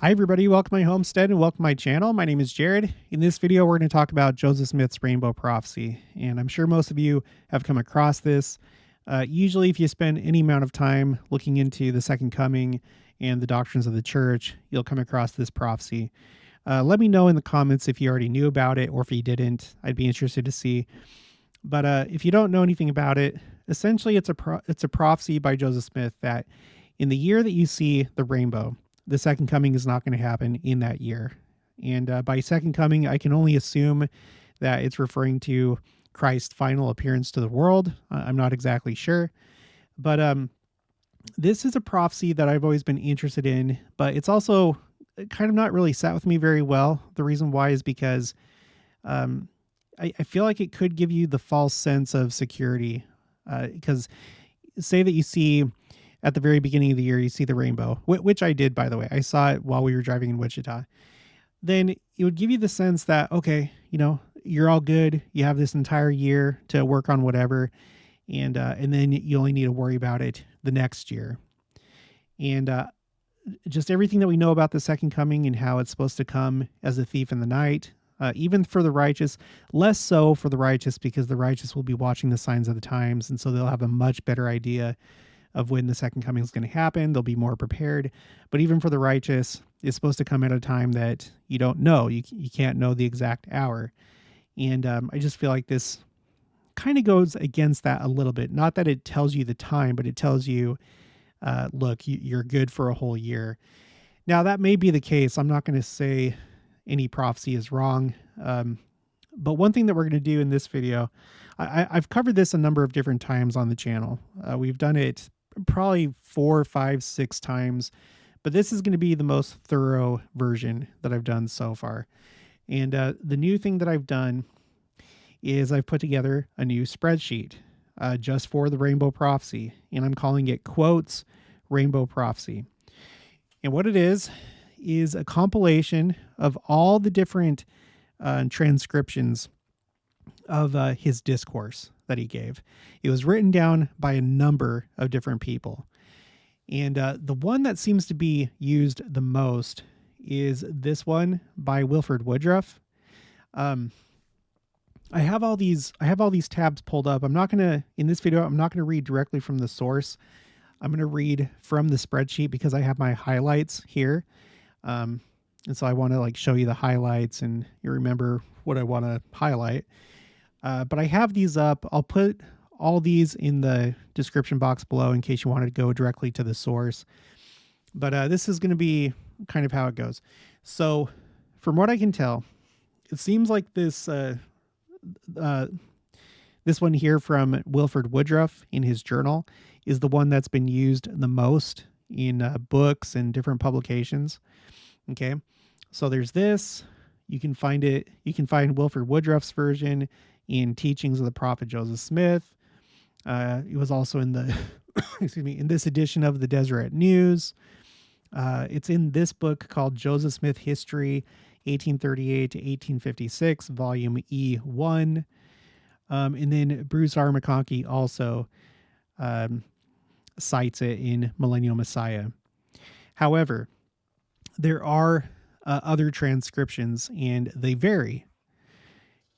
Hi everybody, welcome to my homestead and welcome to my channel. My name is Jared. In this video, we're going to talk about Joseph Smith's rainbow prophecy. And I'm sure most of you have come across this. Usually if you spend any amount of time looking into the second coming and the doctrines of the church, you'll come across this prophecy. Let me know in the comments if you already knew about it or if you didn't. I'd be interested to see. But if you don't know anything about it, essentially it's a prophecy by Joseph Smith that in the year that you see the rainbow, the second coming is not going to happen in that year. And by second coming, I can only assume that it's referring to Christ's final appearance to the world. I'm not exactly sure. But this is a prophecy that I've always been interested in, but it's also kind of not really sat with me very well. The reason why is because I feel like it could give you the false sense of security. Because say that you see at the very beginning of the year, you see the rainbow, which I did, by the way. I saw it while we were driving in Wichita. Then it would give you the sense that, okay, you're all good. You have this entire year to work on whatever. And then you only need to worry about it the next year. And just everything that we know about the second coming and how it's supposed to come as a thief in the night, even for the righteous, less so for the righteous because the righteous will be watching the signs of the times. And so they'll have a much better idea of when the second coming is going to happen. They'll be more prepared. But even for the righteous, it's supposed to come at a time that you don't know. You can't know the exact hour. And I just feel like this kind of goes against that a little bit. Not that it tells you the time, but it tells you, look, you're good for a whole year. Now, that may be the case. I'm not going to say any prophecy is wrong. But one thing that we're going to do in this video, I've covered this a number of different times on the channel. We've done it probably 4, 5, 6 times, but this is going to be the most thorough version that I've done so far. And the new thing that I've done is I've put together a new spreadsheet just for the rainbow prophecy, and I'm calling it Quotes Rainbow Prophecy. And what it is a compilation of all the different transcriptions of his discourse that he gave. It was written down by a number of different people. And the one that seems to be used the most is this one by Woodruff. I have all these tabs pulled up. In this video, I'm not going to read directly from the source. I'm going to read from the spreadsheet because I have my highlights here. And so I want to show you the highlights and you remember what I want to highlight. But I have these up. I'll put all these in the description box below in case you wanted to go directly to the source. But this is going to be kind of how it goes. So from what I can tell, it seems like this one here from Woodruff in his journal is the one that's been used the most in books and different publications. Okay, so there's this. You can find it. You can find Woodruff's version in Teachings of the Prophet Joseph Smith. It was also in the, in this edition of the Deseret News. It's in this book called Joseph Smith History, 1838 to 1856, volume E1. And then Bruce R. MacConkie also cites it in Millennial Messiah. However, there are other transcriptions and they vary.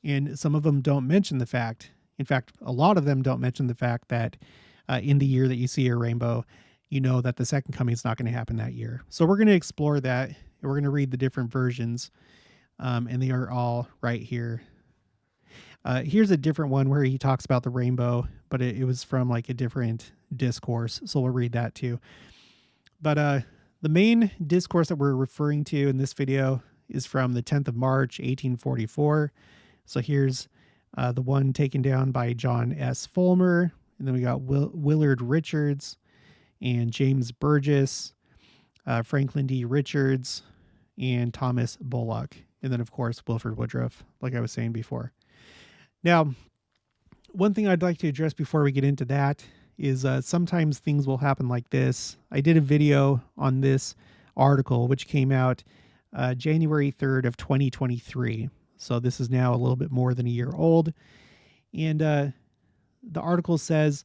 And some of them don't mention the fact, in fact, a lot of them don't mention the fact that in the year that you see a rainbow, you know that the second coming is not going to happen that year. So we're going to explore that. And we're going to read the different versions. And they are all right here. Here's a different one where he talks about the rainbow, but it was from a different discourse. So we'll read that too. But the main discourse that we're referring to in this video is from the 10th of March, 1844. So here's the one taken down by John S. Fulmer. And then we got Willard Richards and James Burgess, Franklin D. Richards, and Thomas Bullock. And then, of course, Woodruff, like I was saying before. Now, one thing I'd like to address before we get into that is sometimes things will happen like this. I did a video on this article, which came out January 3rd of 2023. So this is now a little bit more than a year old. And the article says,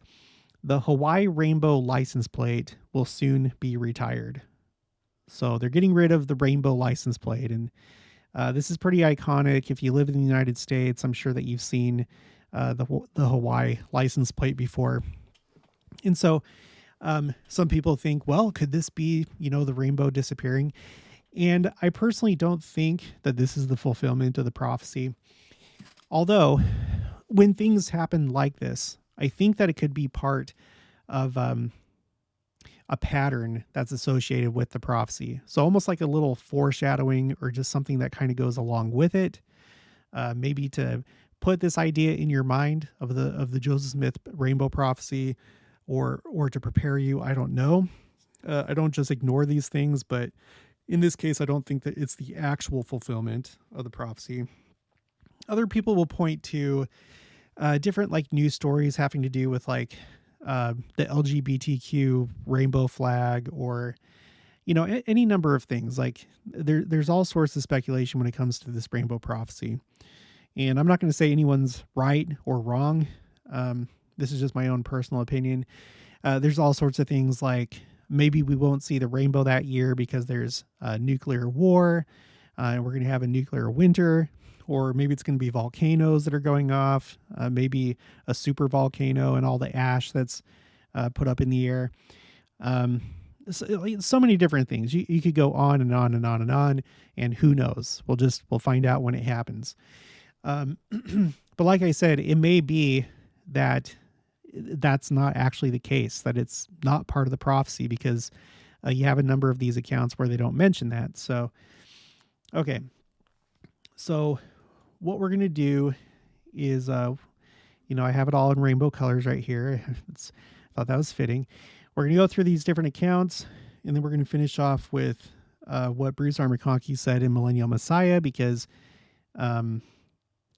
the Hawaii Rainbow license plate will soon be retired. So they're getting rid of the rainbow license plate. And this is pretty iconic. If you live in the United States, I'm sure that you've seen the Hawaii license plate before. And so some people think, well, could this be, the rainbow disappearing? And I personally don't think that this is the fulfillment of the prophecy. Although, when things happen like this, I think that it could be part of a pattern that's associated with the prophecy. So almost like a little foreshadowing, or just something that kind of goes along with it. Maybe to put this idea in your mind of the Joseph Smith rainbow prophecy, or to prepare you. I don't know. I don't just ignore these things, but in this case, I don't think that it's the actual fulfillment of the prophecy. Other people will point to different like news stories having to do with like the LGBTQ rainbow flag, or any number of things. Like there's all sorts of speculation when it comes to this rainbow prophecy, and I'm not going to say anyone's right or wrong. This is just my own personal opinion. There's all sorts of things like maybe we won't see the rainbow that year because there's a nuclear war, and we're going to have a nuclear winter. Or maybe it's going to be volcanoes that are going off, maybe a super volcano and all the ash that's put up in the air. So many different things. You could go on and on and on and on, and who knows? We'll find out when it happens. But like I said, it may be that that's not actually the case, that it's not part of the prophecy, because you have a number of these accounts where they don't mention that. So, okay. So what we're going to do is, I have it all in rainbow colors right here. I thought that was fitting. We're going to go through these different accounts, and then we're going to finish off with what Bruce R. MacConkie said in Millennial Messiah, because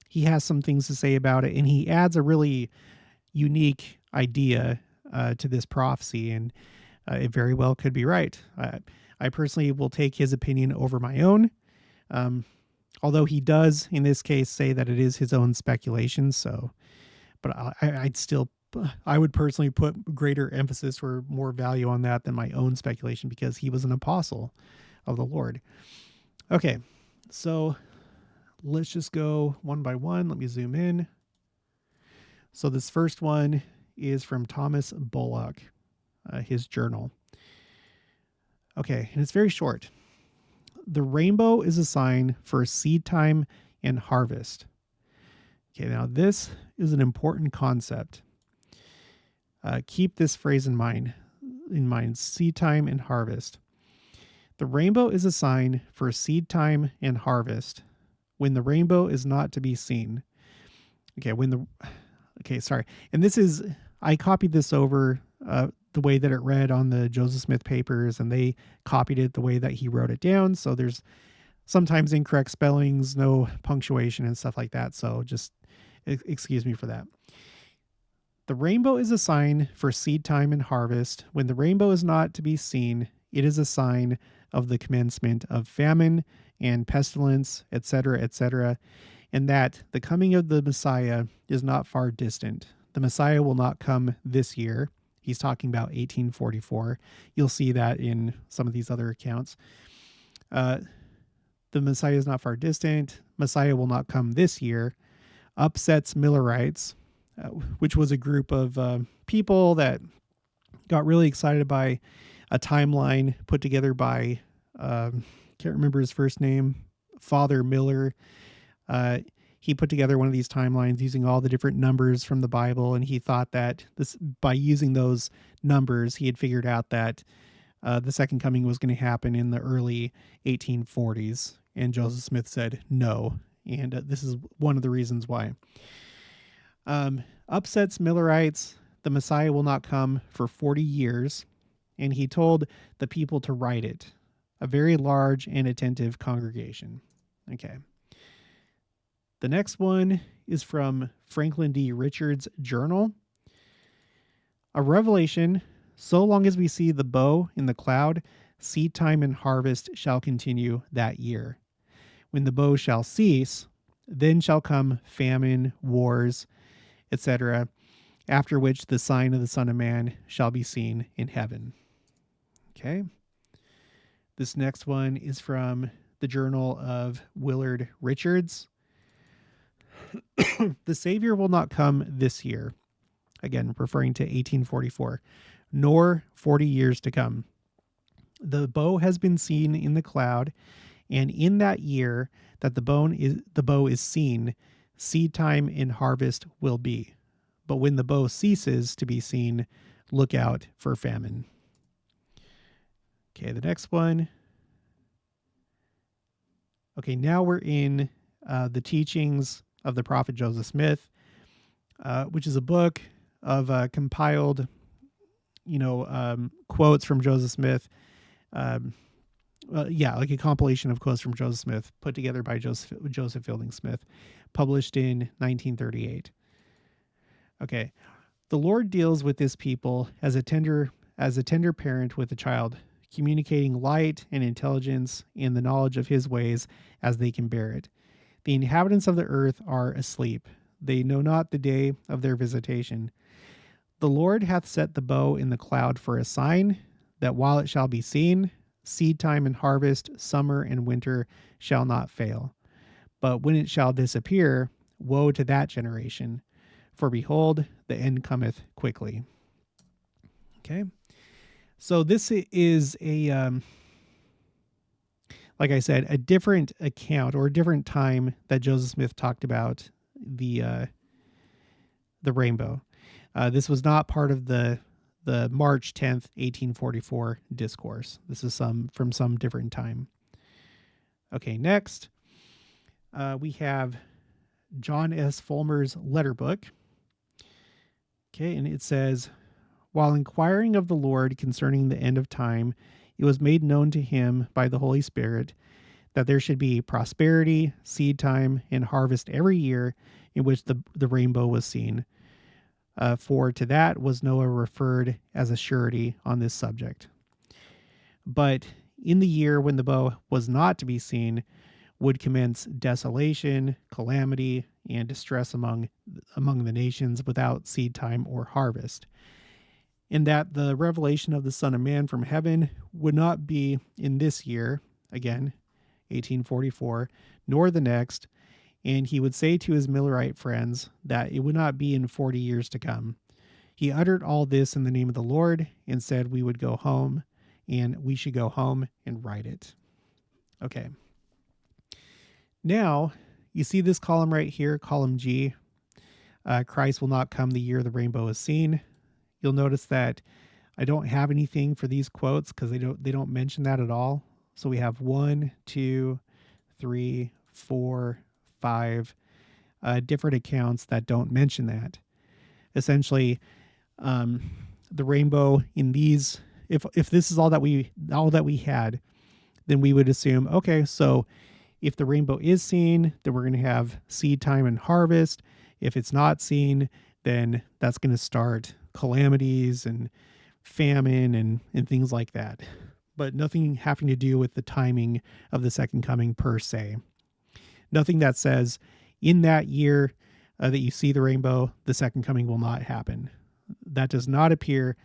he has some things to say about it, and he adds a really unique idea to this prophecy, and it very well could be right. I personally will take his opinion over my own. Although he does, in this case, say that it is his own speculation. So, but I would personally put greater emphasis or more value on that than my own speculation, because he was an apostle of the Lord. Okay, so let's just go one by one. Let me zoom in. So this first one is from Thomas Bullock, his journal. Okay, and it's very short. The rainbow is a sign for seed time and harvest. Okay, now this is an important concept. Keep this phrase in mind, seed time and harvest. The rainbow is a sign for seed time and harvest when the rainbow is not to be seen. Sorry. And this is, I copied this over the way that it read on the Joseph Smith papers, and they copied it the way that he wrote it down. So there's sometimes incorrect spellings, no punctuation and stuff like that. So just excuse me for that. The rainbow is a sign for seed time and harvest. When the rainbow is not to be seen, it is a sign of the commencement of famine and pestilence, etc., and that the coming of the Messiah is not far distant. The Messiah will not come this year. He's talking about 1844. You'll see that in some of these other accounts. The Messiah is not far distant. Messiah will not come this year. Upsets Millerites, which was a group of people that got really excited by a timeline put together by, can't remember his first name, Father Miller. He put together one of these timelines using all the different numbers from the Bible, and he thought that by using those numbers, he had figured out that the second coming was going to happen in the early 1840s. And Joseph Smith said no, and this is one of the reasons why. Upsets Millerites. The Messiah will not come for 40 years, and he told the people to write it. A very large and attentive congregation. Okay. The next one is from Franklin D. Richards' journal. A revelation, so long as we see the bow in the cloud, seed time and harvest shall continue that year. When the bow shall cease, then shall come famine, wars, etc., after which the sign of the Son of Man shall be seen in heaven. Okay. This next one is from the Journal of Willard Richards. The Savior will not come this year, again referring to 1844, nor 40 years to come. The bow has been seen in the cloud, and in that year that the bow is seen, seed time and harvest will be. But when the bow ceases to be seen, look out for famine. Okay, the next one. Okay, now we're in the teachings of the prophet Joseph Smith, which is a book of compiled, quotes from Joseph Smith. Like a compilation of quotes from Joseph Smith put together by Joseph Fielding Smith, published in 1938. Okay, the Lord deals with this people as a tender parent with a child, communicating light and intelligence and the knowledge of his ways as they can bear it. The inhabitants of the earth are asleep. They know not the day of their visitation. The Lord hath set the bow in the cloud for a sign, that while it shall be seen, seed time and harvest, summer and winter shall not fail. But when it shall disappear, woe to that generation. For behold, the end cometh quickly. Okay. So this is like I said, a different account or a different time that Joseph Smith talked about the rainbow. This was not part of the March 10th, 1844 discourse. This is from some different time. Okay, next we have John S. Fulmer's letter book. Okay, and it says, while inquiring of the Lord concerning the end of time, it was made known to him by the Holy Spirit that there should be prosperity, seed time, and harvest every year in which the rainbow was seen. For to that was Noah referred as a surety on this subject. But in the year when the bow was not to be seen, would commence desolation, calamity, and distress among the nations without seed time or harvest. In that the revelation of the Son of Man from heaven would not be in this year, again, 1844, nor the next, and he would say to his Millerite friends that it would not be in 40 years to come. He uttered all this in the name of the Lord and said we would go home, and we should go home and write it. Okay. Now, you see this column right here, column G. Christ will not come the year the rainbow is seen. You'll notice that I don't have anything for these quotes because they don't mention that at all. So we have 1, 2, 3, 4, 5 different accounts that don't mention that. Essentially, the rainbow in these, if this is all that we had, then we would assume, okay, so if the rainbow is seen, then we're going to have seed time and harvest. If it's not seen, then that's going to start calamities and famine and things like that. But nothing having to do with the timing of the second coming per se. Nothing that says in that year that you see the rainbow, the second coming will not happen. That does not appear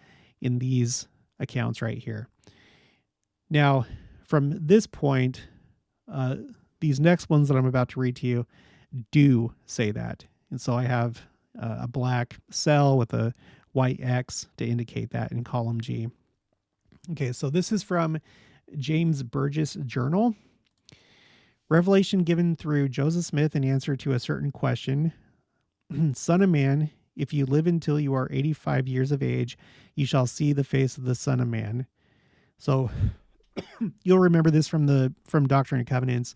in these accounts right here. Now, from this point, these next ones that I'm about to read to you do say that. And so I have a black cell with a white X to indicate that in column G. Okay, so this is from James Burgess' journal. Revelation given through Joseph Smith in answer to a certain question. Son of man, if you live until you are 85 years of age, you shall see the face of the Son of Man. So you'll remember this from Doctrine and Covenants,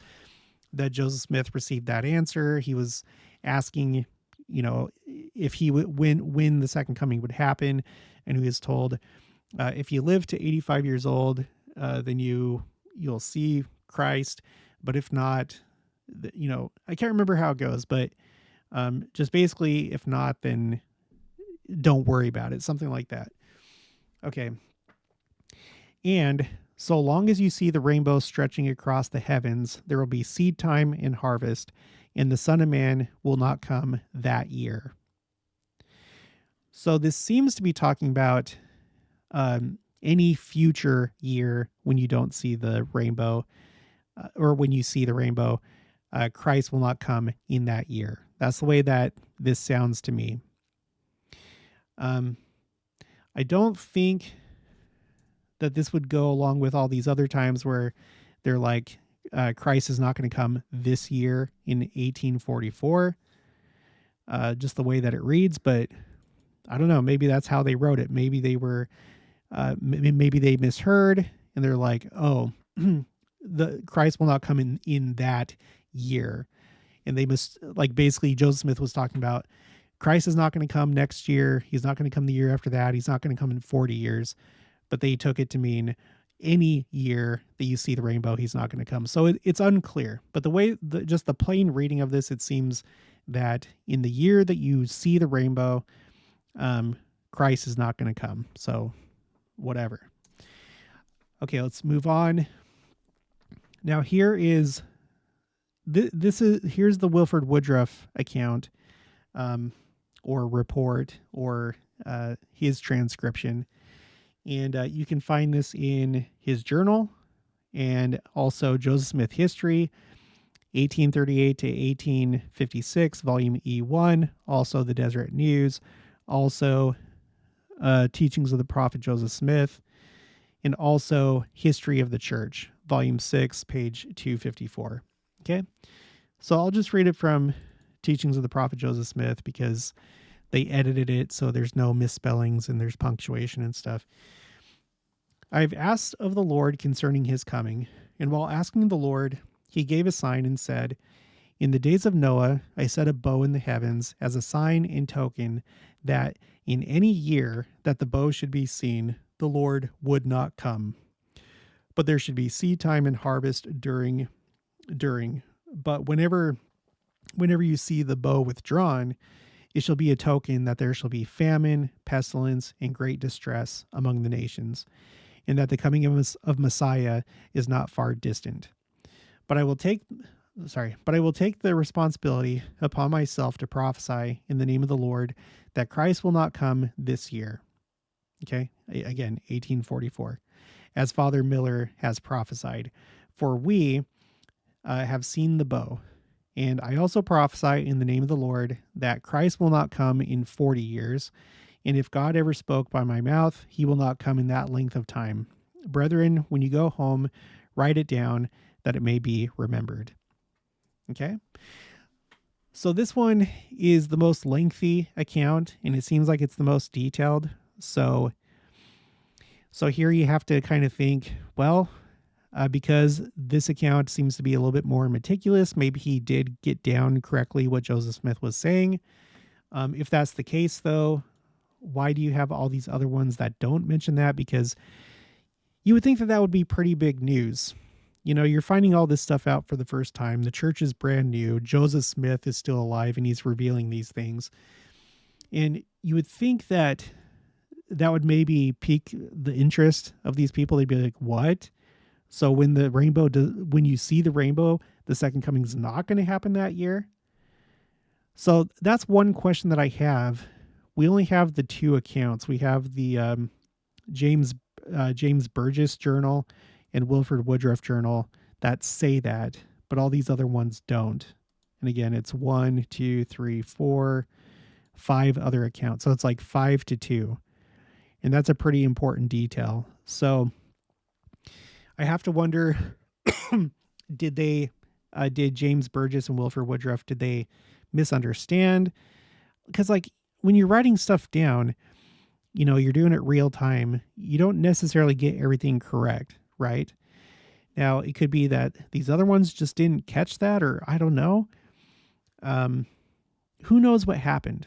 that Joseph Smith received that answer. He was asking, if he would, when the second coming would happen, and he was told, if you live to 85 years old, then you'll see Christ. But if not, I can't remember how it goes, but just basically, if not, then don't worry about it. Something like that. Okay. And so long as you see the rainbow stretching across the heavens, there will be seed time and harvest, and the Son of Man will not come that year. So this seems to be talking about any future year when you don't see the rainbow, or when you see the rainbow, Christ will not come in that year. That's the way that this sounds to me. I don't think that this would go along with all these other times where they're like, Christ is not going to come this year in 1844, just the way that it reads. But I don't know, maybe that's how they wrote it. Maybe they were, maybe they misheard and they're like, oh, the Christ will not come in that year. And they must, like, basically Joseph Smith was talking about Christ is not going to come next year. He's not going to come the year after that. He's not going to come in 40 years. But they took it to mean any year that you see the rainbow, he's not going to come. So it's unclear. But the way, just the plain reading of this, it seems that in the year that you see the rainbow, Christ is not going to come. So whatever. Okay, let's move on. Now here's the Wilford Woodruff account, or report, or his transcription. And you can find this in his journal, and also Joseph Smith History, 1838 to 1856, volume E1, also the Deseret News, also Teachings of the Prophet Joseph Smith, and also History of the Church, volume 6, page 254. Okay, so I'll just read it from Teachings of the Prophet Joseph Smith because they edited it so there's no misspellings and there's punctuation and stuff. I've asked of the Lord concerning his coming, and while asking the Lord, he gave a sign and said, in the days of Noah, I set a bow in the heavens as a sign and token that in any year that the bow should be seen, the Lord would not come. But there should be seed time and harvest during. But whenever you see the bow withdrawn, it shall be a token that there shall be famine, pestilence, and great distress among the nations, and that the coming of Messiah is not far distant. But I will take the responsibility upon myself to prophesy in the name of the Lord that Christ will not come this year. Okay, again, 1844, as Father Miller has prophesied. For we have seen the bow. And I also prophesy in the name of the Lord that Christ will not come in 40 years. And if God ever spoke by my mouth, he will not come in that length of time. Brethren, when you go home, write it down that it may be remembered. Okay. So this one is the most lengthy account, and it seems like it's the most detailed. So here you have to kind of think, well, because this account seems to be a little bit more meticulous, maybe he did get down correctly what Joseph Smith was saying. If that's the case, though, why do you have all these other ones that don't mention that? Because you would think that that would be pretty big news. You know, you're finding all this stuff out for the first time. The church is brand new. Joseph Smith is still alive, and he's revealing these things. And you would think that that would maybe pique the interest of these people. They'd be like, what? So when you see the rainbow, the second coming is not going to happen that year. So that's one question that I have. We only have the two accounts. We have the James Burgess journal and Wilford Woodruff journal that say that, but all these other ones don't. And again, it's 1, 2, 3, 4, 5 other accounts. So it's like 5 to 2. And that's a pretty important detail. So I have to wonder, did James Burgess and Wilford Woodruff, did they misunderstand? Because like when you're writing stuff down, you know, you're doing it real time. You don't necessarily get everything correct, right? Now, it could be that these other ones just didn't catch that, or I don't know. Who knows what happened?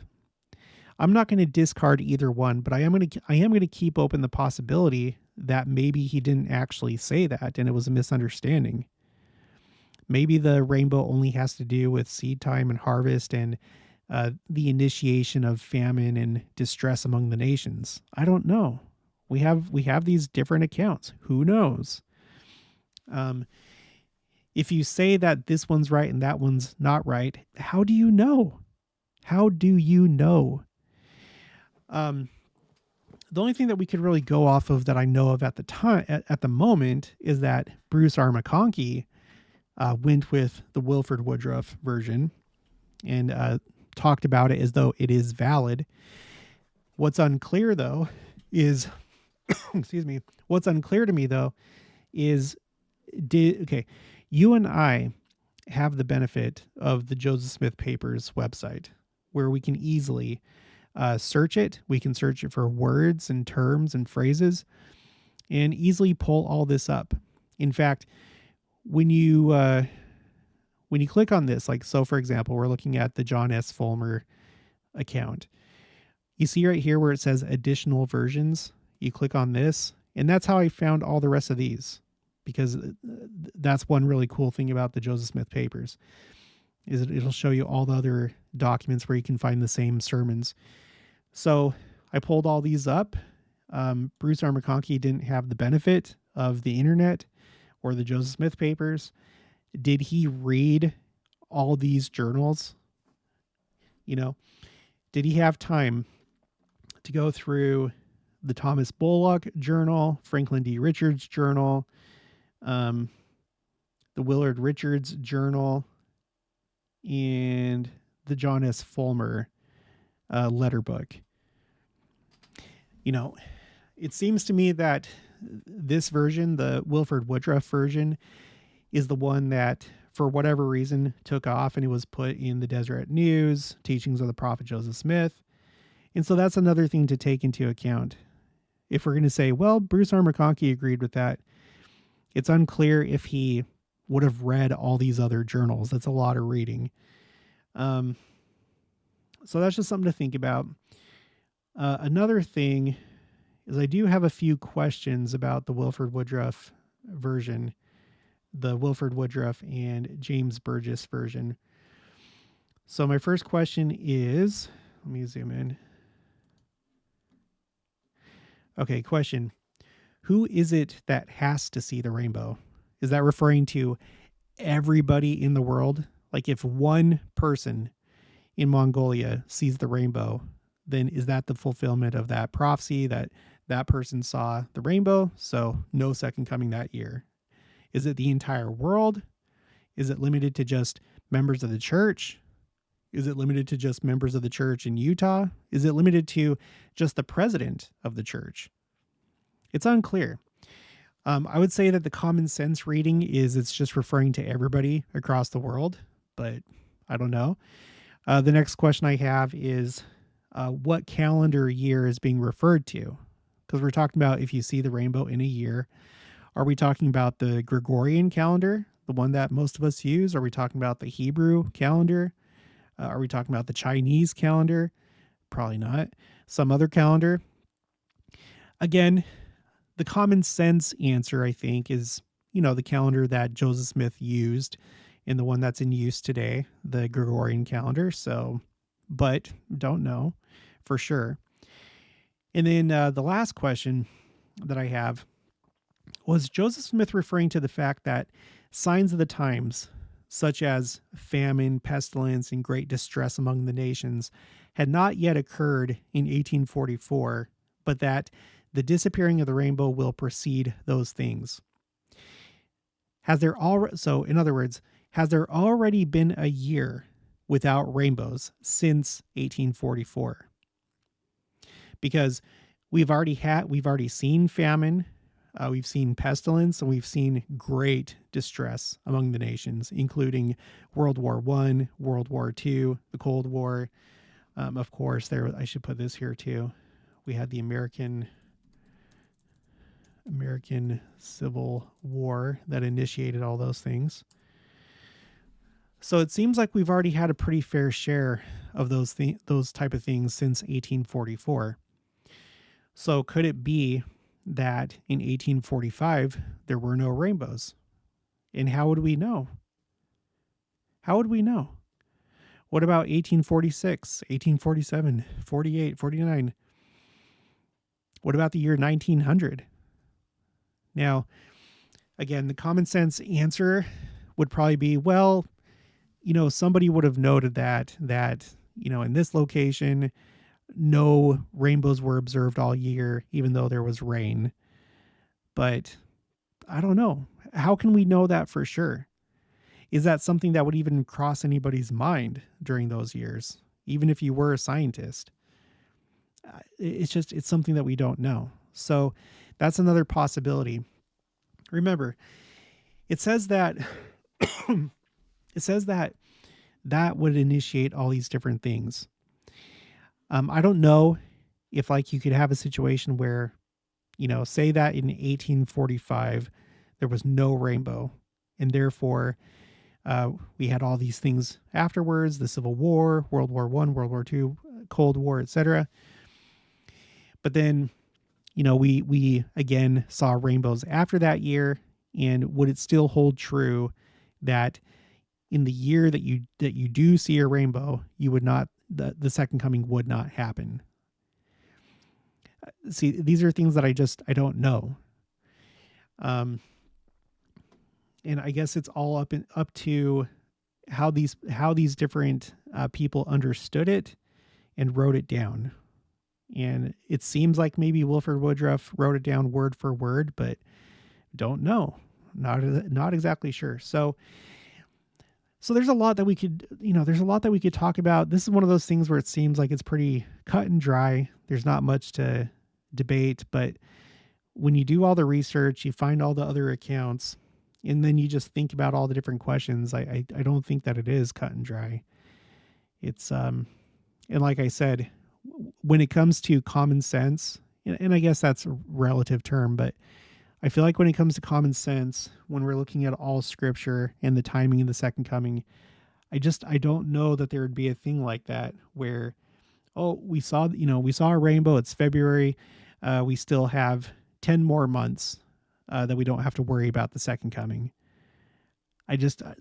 I'm not going to discard either one, but I am going to keep open the possibility that maybe he didn't actually say that and it was a misunderstanding. Maybe the rainbow only has to do with seed time and harvest and the initiation of famine and distress among the nations. I don't know. We have these different accounts. Who knows? If you say that this one's right and that one's not right, how do you know? How do you know? The only thing that we could really go off of that I know of at the time, at the moment, is that Bruce R. MacConkie went with the Wilford Woodruff version and talked about it as though it is valid. What's unclear though is, excuse me, what's unclear to me though is, you and I have the benefit of the Joseph Smith Papers website, where we can easily search it. We can search it for words and terms and phrases and easily pull all this up. In fact, when you click on this, like, so for example, we're looking at the John S. Fulmer account. You see right here where it says additional versions. You click on this, and that's how I found all the rest of these, because that's one really cool thing about the Joseph Smith Papers, is it'll show you all the other documents where you can find the same sermons. So I pulled all these up. Bruce R. MacConkie didn't have the benefit of the internet or the Joseph Smith Papers. Did he read all these journals? Did he have time to go through the Thomas Bullock Journal, Franklin D. Richards Journal, the Willard Richards Journal, and the John S. Fulmer letter book? It seems to me that this version, the Wilford Woodruff version, is the one that, for whatever reason, took off, and it was put in the Deseret News, Teachings of the Prophet Joseph Smith. And so that's another thing to take into account. If we're going to say, well, Bruce R. MacConkie agreed with that, it's unclear if he would have read all these other journals. That's a lot of reading. So that's just something to think about. Another thing is, I do have a few questions about the Wilford Woodruff version, the Wilford Woodruff and James Burgess version. So my first question is, let me zoom in. Okay, question. Who is it that has to see the rainbow? Is that referring to everybody in the world? Like, if one person in Mongolia sees the rainbow, then is that the fulfillment of that prophecy, that that person saw the rainbow, so no second coming that year? Is it the entire world? Is it limited to just members of the church? Is it limited to just members of the church in Utah? Is it limited to just the president of the church? It's unclear. I would say that the common sense reading is it's just referring to everybody across the world, but I don't know. The next question I have is, what calendar year is being referred to? Because we're talking about if you see the rainbow in a year. Are we talking about the Gregorian calendar, the one that most of us use? Are we talking about the Hebrew calendar? Are we talking about the Chinese calendar? Probably not. Some other calendar. Again, the common sense answer, I think, is, the calendar that Joseph Smith used and the one that's in use today, the Gregorian calendar. So, but don't know for sure. And then the last question that I have was Joseph Smith referring to the fact that signs of the times, such as famine, pestilence, and great distress among the nations, had not yet occurred in 1844, but that the disappearing of the rainbow will precede those things? So in other words, has there already been a year without rainbows since 1844? Because we've already seen famine, we've seen pestilence, and we've seen great distress among the nations, including World War I, World War II, the Cold War. Of course, I should put this here too. We had the American Civil War that initiated all those things. So it seems like we've already had a pretty fair share of those type of things since 1844. So could it be that in 1845 there were no rainbows? And how would we know? How would we know? What about 1846, 1847, 48, 49? What about the year 1900? Now, again, the common sense answer would probably be, somebody would have noted that, in this location, no rainbows were observed all year, even though there was rain. But I don't know. How can we know that for sure? Is that something that would even cross anybody's mind during those years, even if you were a scientist? It's something that we don't know. So that's another possibility. Remember, it says that that would initiate all these different things. I don't know if like you could have a situation where, say that in 1845 there was no rainbow, and therefore we had all these things afterwards: the Civil War, World War I, World War II, Cold War, etc. But then, we again saw rainbows after that year. And would it still hold true that in the year that you do see a rainbow, you would not, the second coming would not happen? See, these are things that I don't know. And I guess it's all up to how these different people understood it and wrote it down. And it seems like maybe Wilford Woodruff wrote it down word for word, but don't know. Not exactly sure. So there's a lot that we could, talk about. This is one of those things where it seems like it's pretty cut and dry. There's not much to debate, but when you do all the research, you find all the other accounts, and then you just think about all the different questions. I don't think that it is cut and dry. It's and like I said, when it comes to common sense, and I guess that's a relative term, but I feel like when it comes to common sense, when we're looking at all scripture and the timing of the second coming, I don't know that there would be a thing like that where, oh, we saw a rainbow. It's February. We still have 10 more months that we don't have to worry about the second coming. That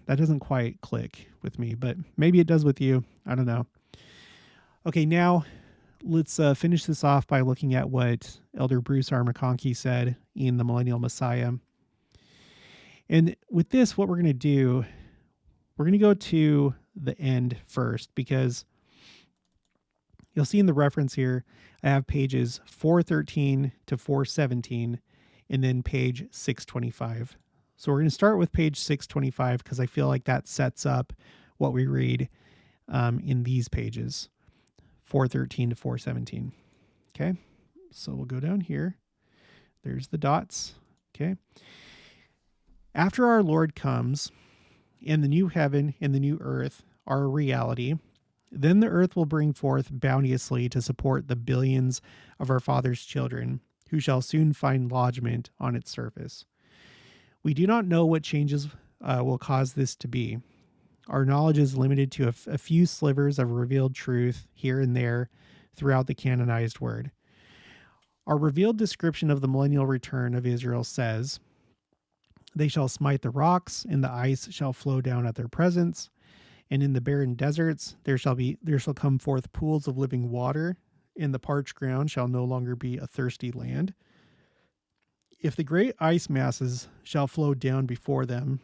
doesn't quite click with me, but maybe it does with you. I don't know. Okay, now let's finish this off by looking at what Elder Bruce R. MacConkie said in the Millennial Messiah. And with this, what we're going to do, we're going to go to the end first, because you'll see in the reference here, I have pages 413 to 417, and then page 625. So we're going to start with page 625 because I feel like that sets up what we read in these pages, 413 to 417. Okay, so we'll go down here. There's the dots. Okay. After our Lord comes and the new heaven and the new earth are a reality, then the earth will bring forth bounteously to support the billions of our Father's children, who shall soon find lodgment on its surface. We do not know what changes will cause this to be. Our knowledge is limited to a few slivers of revealed truth here and there throughout the canonized word. Our revealed description of the millennial return of Israel says, "They shall smite the rocks, and the ice shall flow down at their presence. And in the barren deserts there shall come forth pools of living water, and the parched ground shall no longer be a thirsty land. If the great ice masses shall flow down before them,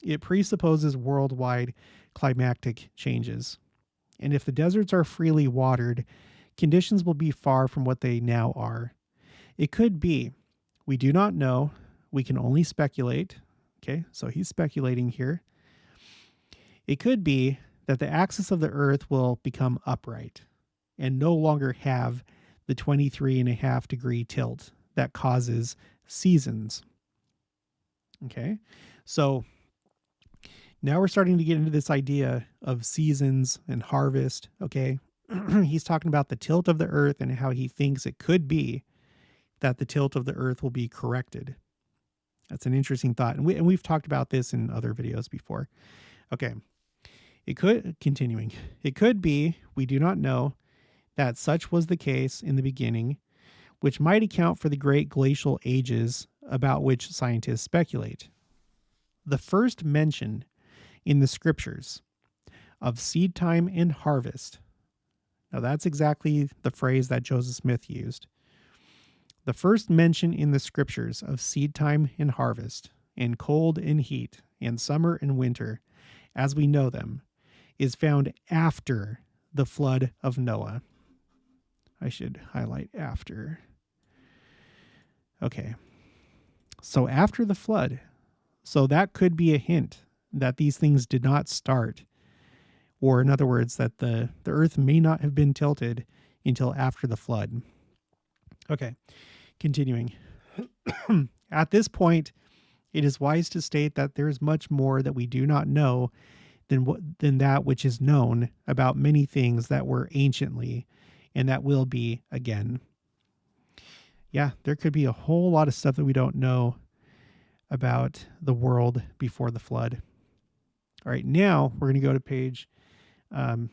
it presupposes worldwide climatic changes. And if the deserts are freely watered, conditions will be far from what they now are. It could be, we do not know, we can only speculate." Okay, so he's speculating here. "It could be that the axis of the earth will become upright and no longer have the 23.5-degree tilt that causes seasons." Okay, so now we're starting to get into this idea of seasons and harvest. Okay, he's talking about the tilt of the earth and how he thinks it could be that the tilt of the earth will be corrected. That's an interesting thought. And we've talked about this in other videos before. Okay. It could be, we do not know, that such was the case in the beginning, which might account for the great glacial ages about which scientists speculate. The first mention in the scriptures of seed time and harvest. Now that's exactly the phrase that Joseph Smith used. The first mention in the scriptures of seed time and harvest, and cold and heat, and summer and winter, as we know them, is found after the flood of Noah. I should highlight after. Okay. So after the flood, so that could be a hint that these things did not start, or in other words, that the earth may not have been tilted until after the flood. Okay, continuing. At this point, it is wise to state that there is much more that we do not know than that which is known about many things that were anciently and that will be again. Yeah, there could be a whole lot of stuff that we don't know about the world before the flood. All right, now we're going to go to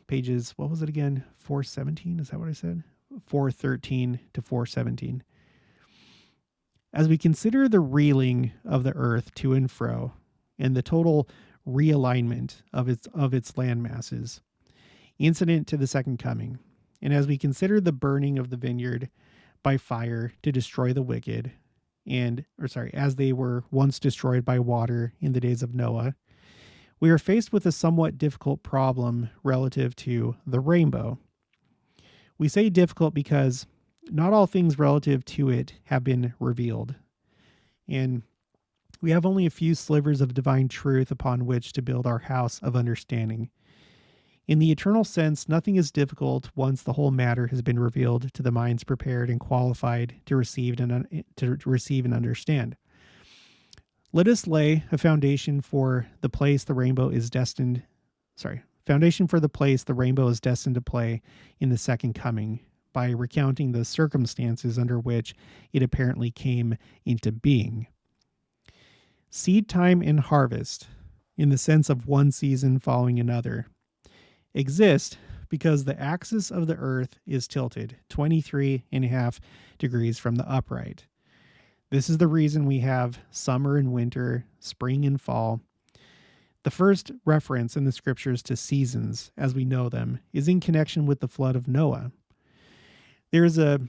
pages, what was it again? 417, is that what I said? 413 to 417. As we consider the reeling of the earth to and fro and the total realignment of its land masses, incident to the second coming, and as we consider the burning of the vineyard by fire to destroy the wicked, as they were once destroyed by water in the days of Noah, we are faced with a somewhat difficult problem relative to the rainbow. We say difficult because not all things relative to it have been revealed, and we have only a few slivers of divine truth upon which to build our house of understanding. In the eternal sense, nothing is difficult once the whole matter has been revealed to the minds prepared and qualified to receive and understand. Let us lay a foundation for the place the rainbow is destined to play in the second coming by recounting the circumstances under which it apparently came into being. Seed time and harvest, in the sense of one season following another, exist because the axis of the earth is tilted 23.5 degrees from the upright. This is the reason we have summer and winter, spring and fall. The first reference in the scriptures to seasons, as we know them, is in connection with the flood of Noah. There is a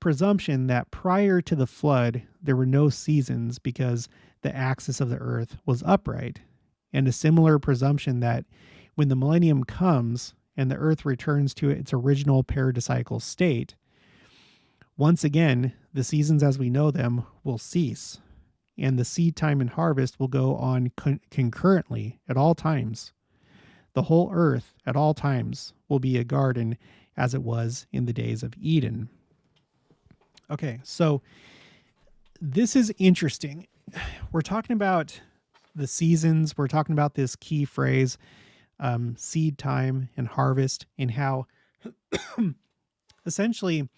presumption that prior to the flood, there were no seasons because the axis of the earth was upright, and a similar presumption that when the millennium comes and the earth returns to its original paradisiacal state, once again, the seasons as we know them will cease, and the seed time and harvest will go on concurrently at all times. The whole earth at all times will be a garden as it was in the days of Eden. Okay, so this is interesting. We're talking about the seasons. We're talking about this key phrase, seed time and harvest, and how essentially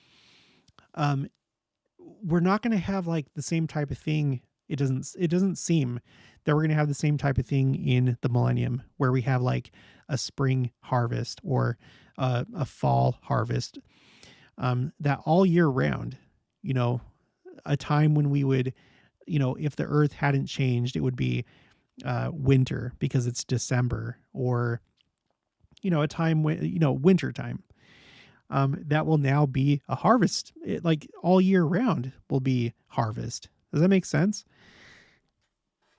we're not going to have like the same type of thing. It doesn't seem that we're going to have the same type of thing in the millennium where we have like a spring harvest or a fall harvest, that all year round, a time when we would, if the earth hadn't changed, it would be winter because it's December, or, a time when, winter time. That will now be a harvest. Like all year round will be harvest. Does that make sense?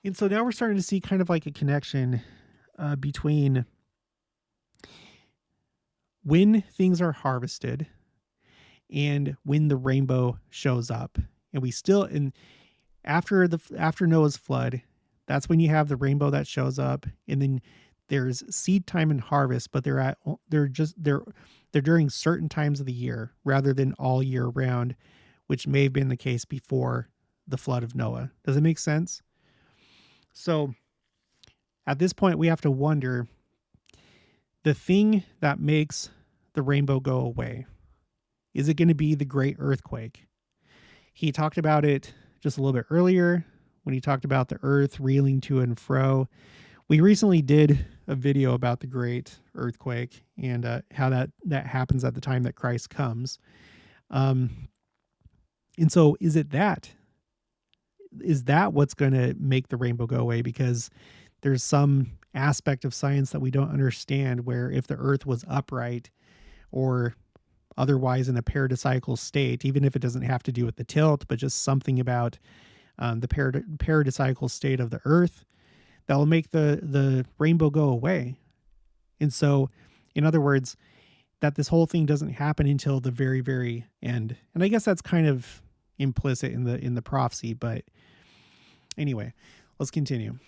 And so now we're starting to see kind of like a connection between when things are harvested and when the rainbow shows up. And after Noah's flood, that's when you have the rainbow that shows up, and then there's seed time and harvest, but they're during certain times of the year rather than all year round, which may have been the case before the flood of Noah. Does it make sense? So at this point, we have to wonder, the thing that makes the rainbow go away, is it going to be the great earthquake? He talked about it just a little bit earlier when he talked about the earth reeling to and fro. We recently did a video about the great earthquake and how that happens at the time that Christ comes. And so is that what's going to make the rainbow go away? Because there's some aspect of science that we don't understand, where if the earth was upright or otherwise in a paradisiacal state, even if it doesn't have to do with the tilt, but just something about the paradisiacal state of the earth, that will make the rainbow go away. And so, in other words, that this whole thing doesn't happen until the very, very end. And I guess that's kind of implicit in the prophecy, but anyway, let's continue.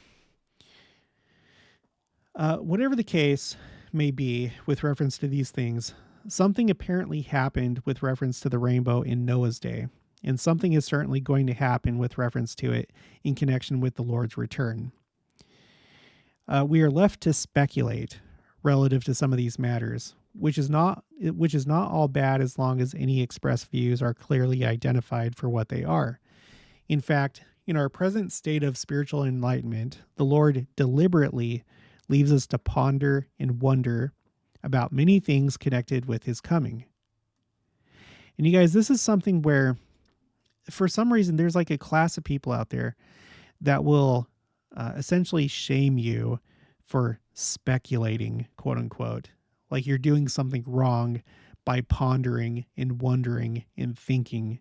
Whatever the case may be with reference to these things, something apparently happened with reference to the rainbow in Noah's day, and something is certainly going to happen with reference to it in connection with the Lord's return. We are left to speculate relative to some of these matters, which is not all bad as long as any expressed views are clearly identified for what they are. In fact, in our present state of spiritual enlightenment, the Lord deliberately leaves us to ponder and wonder about many things connected with his coming. And you guys, this is something where, for some reason, there's like a class of people out there that will essentially shame you for speculating, quote unquote, like you're doing something wrong by pondering and wondering and thinking.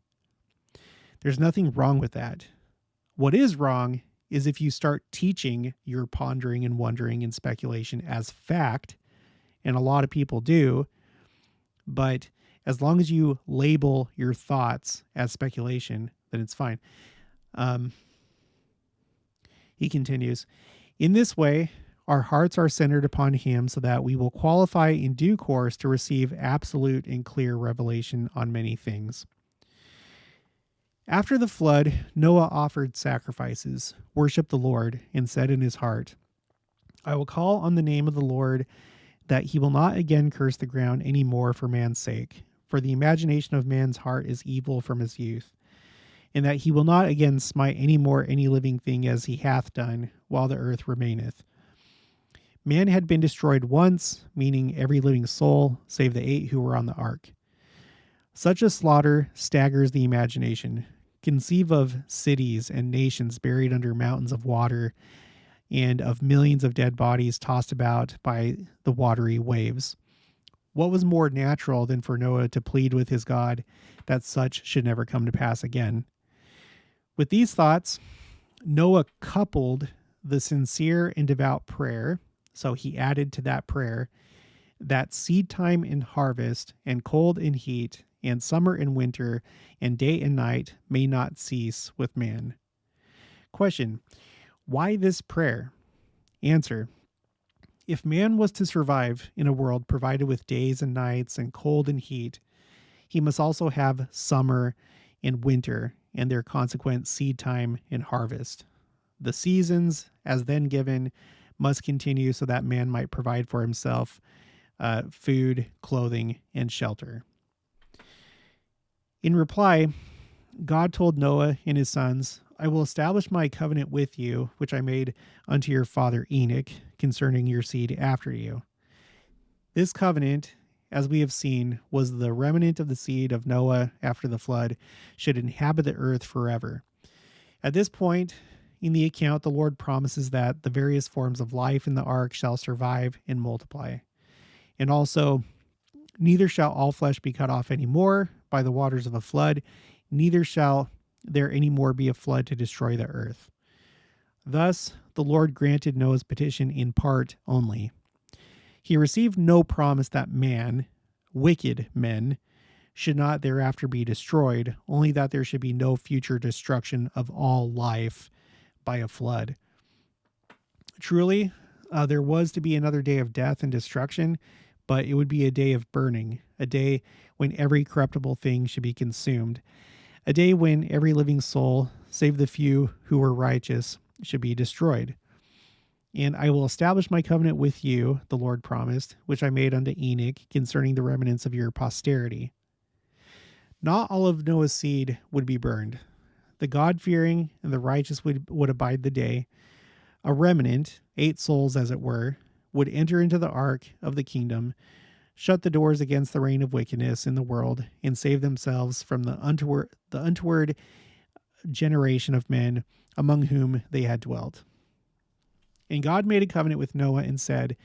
There's nothing wrong with that. What is wrong is if you start teaching your pondering and wondering and speculation as fact, and a lot of people do, but as long as you label your thoughts as speculation, then it's fine. He continues, in this way, our hearts are centered upon him so that we will qualify in due course to receive absolute and clear revelation on many things. After the flood, Noah offered sacrifices, worshiped the Lord, and said in his heart, I will call on the name of the Lord, that he will not again curse the ground any more for man's sake, for the imagination of man's heart is evil from his youth, and that he will not again smite any more any living thing as he hath done, while the earth remaineth. Man had been destroyed once, meaning every living soul, save the 8 who were on the ark. Such a slaughter staggers the imagination. Conceive of cities and nations buried under mountains of water, and of millions of dead bodies tossed about by the watery waves. What was more natural than for Noah to plead with his God that such should never come to pass again? With these thoughts, Noah coupled the sincere and devout prayer, so he added to that prayer, that seed time and harvest, and cold and heat, and summer and winter, and day and night may not cease with man. Question: why this prayer? Answer: if man was to survive in a world provided with days and nights and cold and heat, he must also have summer and winter and their consequent seed time and harvest. The seasons, as then given, must continue so that man might provide for himself food, clothing, and shelter. In reply, God told Noah and his sons, I will establish my covenant with you, which I made unto your father Enoch, concerning your seed after you. This covenant, as we have seen, was the remnant of the seed of Noah after the flood should inhabit the earth forever. At this point in the account, the Lord promises that the various forms of life in the ark shall survive and multiply. And also, neither shall all flesh be cut off any more by the waters of a flood, neither shall there any more be a flood to destroy the earth. Thus, the Lord granted Noah's petition in part only. He received no promise that man, wicked men, should not thereafter be destroyed, only that there should be no future destruction of all life by a flood. Truly, there was to be another day of death and destruction, but it would be a day of burning, a day when every corruptible thing should be consumed, a day when every living soul, save the few who were righteous, should be destroyed. And I will establish my covenant with you, the Lord promised, which I made unto Enoch concerning the remnants of your posterity. Not all of Noah's seed would be burned. The God-fearing and the righteous would abide the day. A remnant, 8 souls as it were, would enter into the ark of the kingdom, shut the doors against the reign of wickedness in the world, and save themselves from the untoward generation of men among whom they had dwelt. And God made a covenant with Noah and said,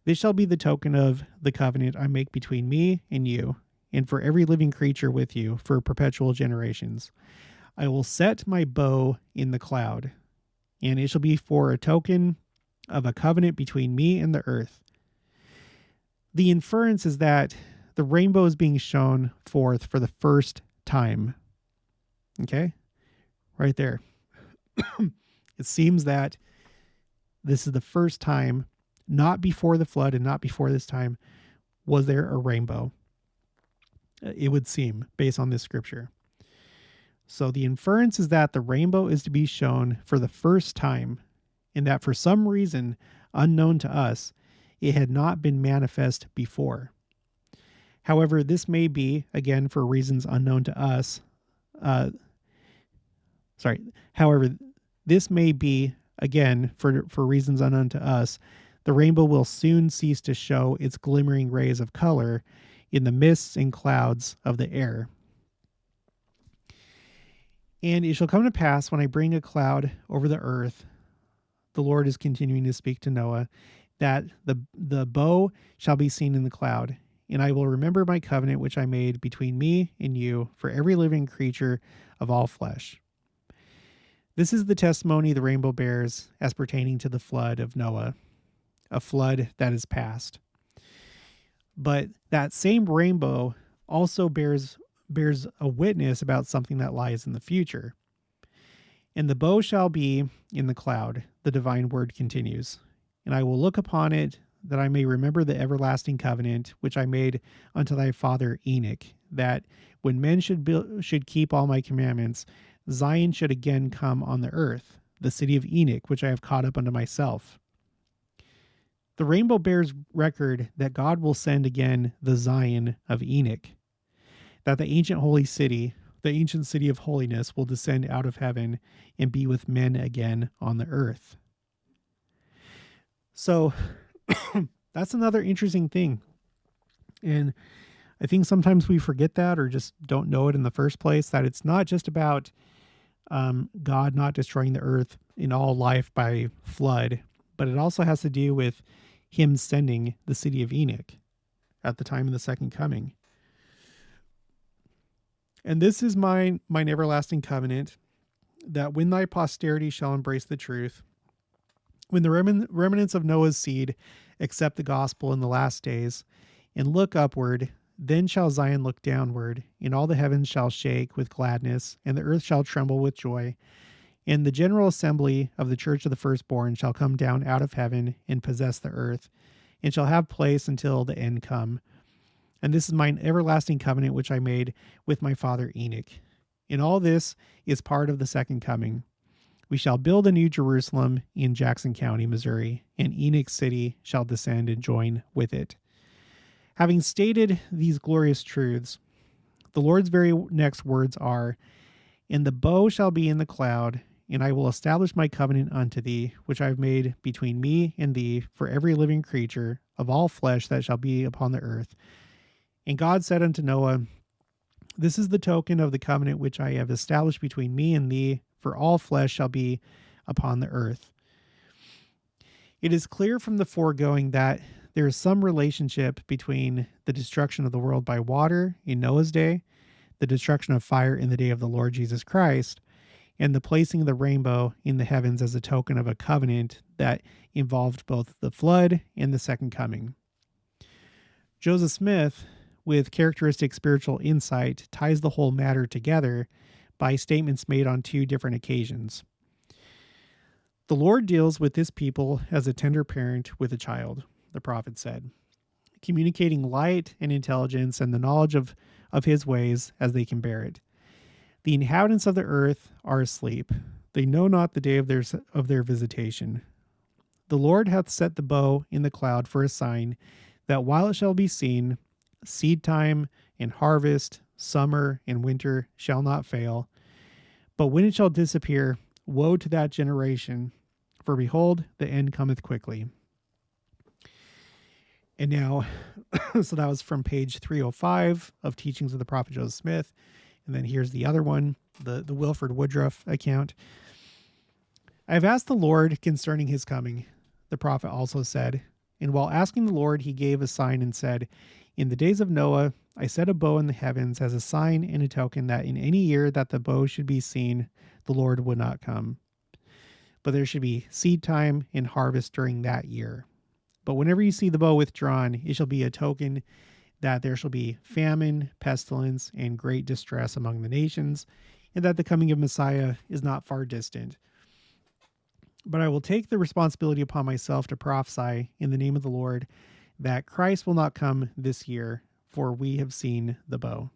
This shall be the token of the covenant I make between me and you, and for every living creature with you, for perpetual generations. I will set my bow in the cloud, and it shall be for a token of a covenant between me and the earth. The inference is that the rainbow is being shown forth for the first time. Okay? Right there. It seems that this is the first time, not before the flood and not before this time, was there a rainbow. It would seem, based on this scripture. So the inference is that the rainbow is to be shown for the first time, and that for some reason unknown to us, it had not been manifest before. However, this may be, again, for reasons unknown to us. However, this may be, again, for reasons unknown to us, the rainbow will soon cease to show its glimmering rays of color in the mists and clouds of the air. And it shall come to pass when I bring a cloud over the earth, the Lord is continuing to speak to Noah, that the bow shall be seen in the cloud. And I will remember my covenant which I made between me and you for every living creature of all flesh. This is the testimony the rainbow bears as pertaining to the flood of Noah, a flood that is past. But that same rainbow also bears a witness about something that lies in the future. And the bow shall be in the cloud, the divine word continues. And I will look upon it, that I may remember the everlasting covenant which I made unto thy father Enoch, that when men should keep all my commandments, Zion should again come on the earth, the city of Enoch, which I have caught up unto myself. The rainbow bears record that God will send again the Zion of Enoch, that the ancient holy city, the ancient city of holiness, will descend out of heaven and be with men again on the earth. So that's another interesting thing. And I think sometimes we forget that or just don't know it in the first place, that it's not just about God not destroying the earth in all life by flood, but it also has to do with him sending the city of Enoch at the time of the second coming. And this is mine everlasting covenant, that when thy posterity shall embrace the truth, when the remnants of Noah's seed accept the gospel in the last days, and look upward, then shall Zion look downward, and all the heavens shall shake with gladness, and the earth shall tremble with joy. And the general assembly of the church of the firstborn shall come down out of heaven and possess the earth, and shall have place until the end come. And this is mine everlasting covenant which I made with my father Enoch. And all this is part of the second coming. We shall build a new Jerusalem in Jackson County, Missouri, and Enoch City shall descend and join with it. Having stated these glorious truths, the Lord's very next words are, and the bow shall be in the cloud, and I will establish my covenant unto thee, which I have made between me and thee for every living creature of all flesh that shall be upon the earth. And God said unto Noah, this is the token of the covenant which I have established between me and thee, for all flesh shall be upon the earth. It is clear from the foregoing that there is some relationship between the destruction of the world by water in Noah's day, the destruction of fire in the day of the Lord Jesus Christ, and the placing of the rainbow in the heavens as a token of a covenant that involved both the flood and the second coming. Joseph Smith, with characteristic spiritual insight, ties the whole matter together by statements made on two different occasions. The Lord deals with this people as a tender parent with a child, the prophet said, communicating light and intelligence and the knowledge of his ways as they can bear it. The inhabitants of the earth are asleep. They know not the day of their visitation. The Lord hath set the bow in the cloud for a sign, that while it shall be seen, seed time and harvest, summer and winter shall not fail. But when it shall disappear, woe to that generation, for behold, the end cometh quickly. And now, so that was from page 305 of Teachings of the Prophet Joseph Smith. And then here's the other one, the Wilford Woodruff account. I have asked the Lord concerning his coming, the prophet also said. And while asking the Lord, he gave a sign and said, in the days of Noah, I set a bow in the heavens as a sign and a token that in any year that the bow should be seen, the Lord would not come. But there should be seed time and harvest during that year. But whenever you see the bow withdrawn, it shall be a token that there shall be famine, pestilence, and great distress among the nations, and that the coming of Messiah is not far distant. But I will take the responsibility upon myself to prophesy in the name of the Lord that Christ will not come this year, for we have seen the bow.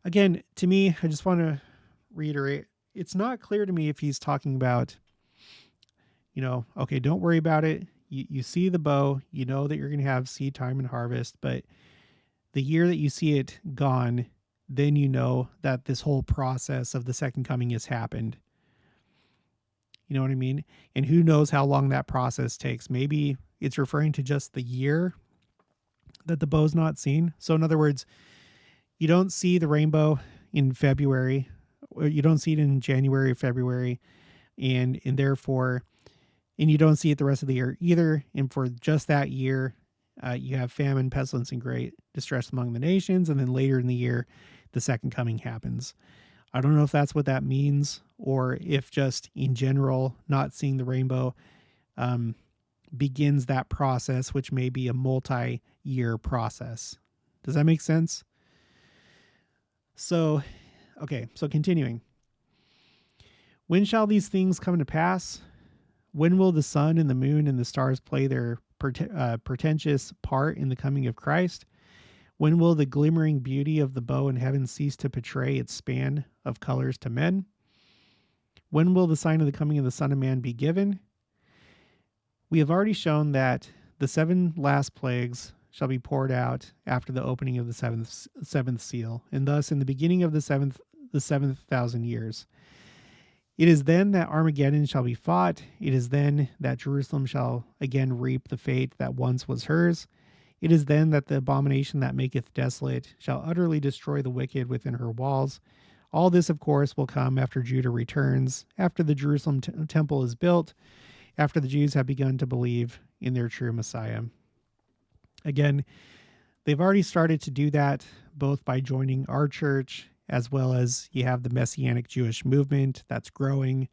Again, to me, I just want to reiterate, it's not clear to me if he's talking about, okay, don't worry about it. You see the bow, you know that you're going to have seed time and harvest, but the year that you see it gone, then you know that this whole process of the second coming has happened. You know what I mean? And who knows how long that process takes. Maybe it's referring to just the year that the bow's not seen. So in other words, you don't see the rainbow in February, or you don't see it in January or February, and therefore, and you don't see it the rest of the year either. And for just that year, you have famine, pestilence, and great distress among the nations. And then later in the year, the second coming happens. I don't know if that's what that means, or if just in general, not seeing the rainbow begins that process, which may be a multi-year process. Does that make sense? So continuing. When shall these things come to pass? When will the sun and the moon and the stars play their portentous part in the coming of Christ? When will the glimmering beauty of the bow in heaven cease to portray its span of colors to men? When will the sign of the coming of the Son of Man be given? We have already shown that the 7 last plagues shall be poured out after the opening of the seventh seal, and thus in the beginning of the 7,000 years. It is then that Armageddon shall be fought. It is then that Jerusalem shall again reap the fate that once was hers. It is then that the abomination that maketh desolate shall utterly destroy the wicked within her walls. All this, of course, will come after Judah returns, after the Jerusalem temple is built, after the Jews have begun to believe in their true Messiah. Again, they've already started to do that, both by joining our church, as well as you have the Messianic Jewish movement that's growing,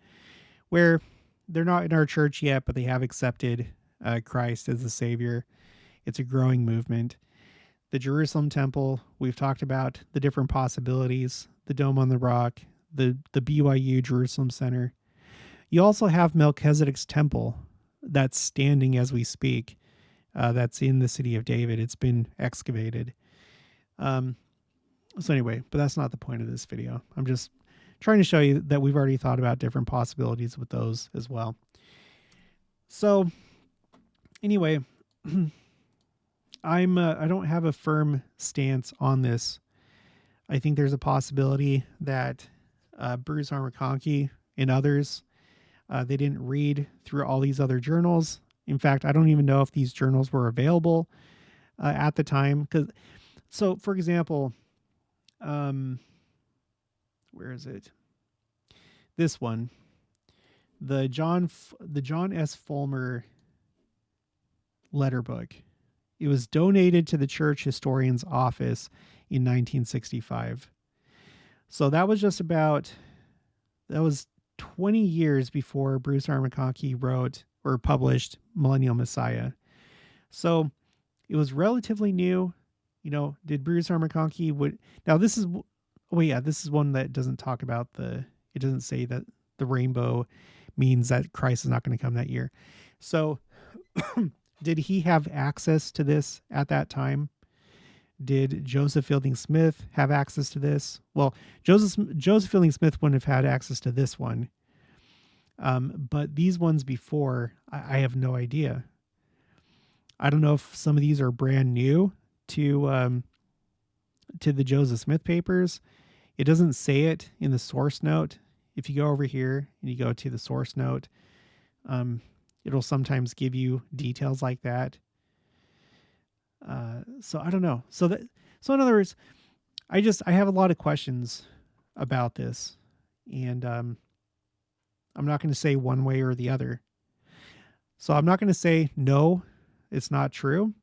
where they're not in our church yet, but they have accepted Christ as the Savior. It's a growing movement. The Jerusalem temple, we've talked about the different possibilities, the Dome on the Rock, the BYU Jerusalem Center. You also have Melchizedek's temple that's standing as we speak. That's in the city of David. It's been excavated. So anyway, but that's not the point of this video. I'm just trying to show you that we've already thought about different possibilities with those as well. So anyway, I don't have a firm stance on this. I think there's a possibility that Bruce R. MacConkie and others, they didn't read through all these other journals. In fact, I don't even know if these journals were available at the time. So, for example, where is it? This one, the John S. Fulmer letter book. It was donated to the church historian's office in 1965. So that was 20 years before Bruce R. MacConkie wrote or published Millennial Messiah. So it was relatively new. Did Bruce R. MacConkie this is one that doesn't talk about it doesn't say that the rainbow means that Christ is not going to come that year. So did he have access to this at that time? Did Joseph Fielding Smith have access to this? Well, Joseph Fielding Smith wouldn't have had access to this one. But these ones before, I have no idea. I don't know if some of these are brand new to the Joseph Smith papers. It doesn't say it in the source note. If you go over here and you go to the source note, it'll sometimes give you details like that. So I don't know. So in other words, I have a lot of questions about this, and I'm not going to say one way or the other. So I'm not going to say no, it's not true,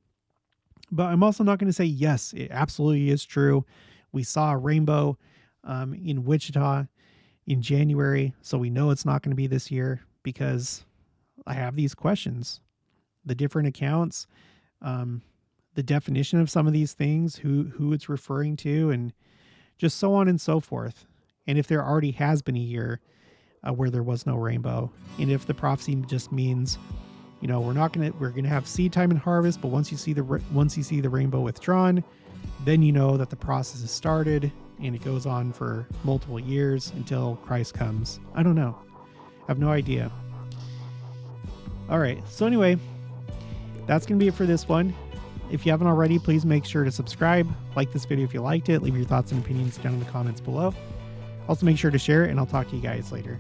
but I'm also not going to say yes, it absolutely is true. We saw a rainbow in Wichita in January, so we know it's not going to be this year, because I have these questions. The different accounts, the definition of some of these things, who it's referring to, and just so on and so forth. And if there already has been a year where there was no rainbow, and if the prophecy just means, we're gonna have seed time and harvest, but once you see the rainbow withdrawn, then you know that the process has started, and it goes on for multiple years until Christ comes. I don't know. I have no idea. All right. So anyway, that's going to be it for this one. If you haven't already, please make sure to subscribe, like this video if you liked it, leave your thoughts and opinions down in the comments below. Also make sure to share it, and I'll talk to you guys later.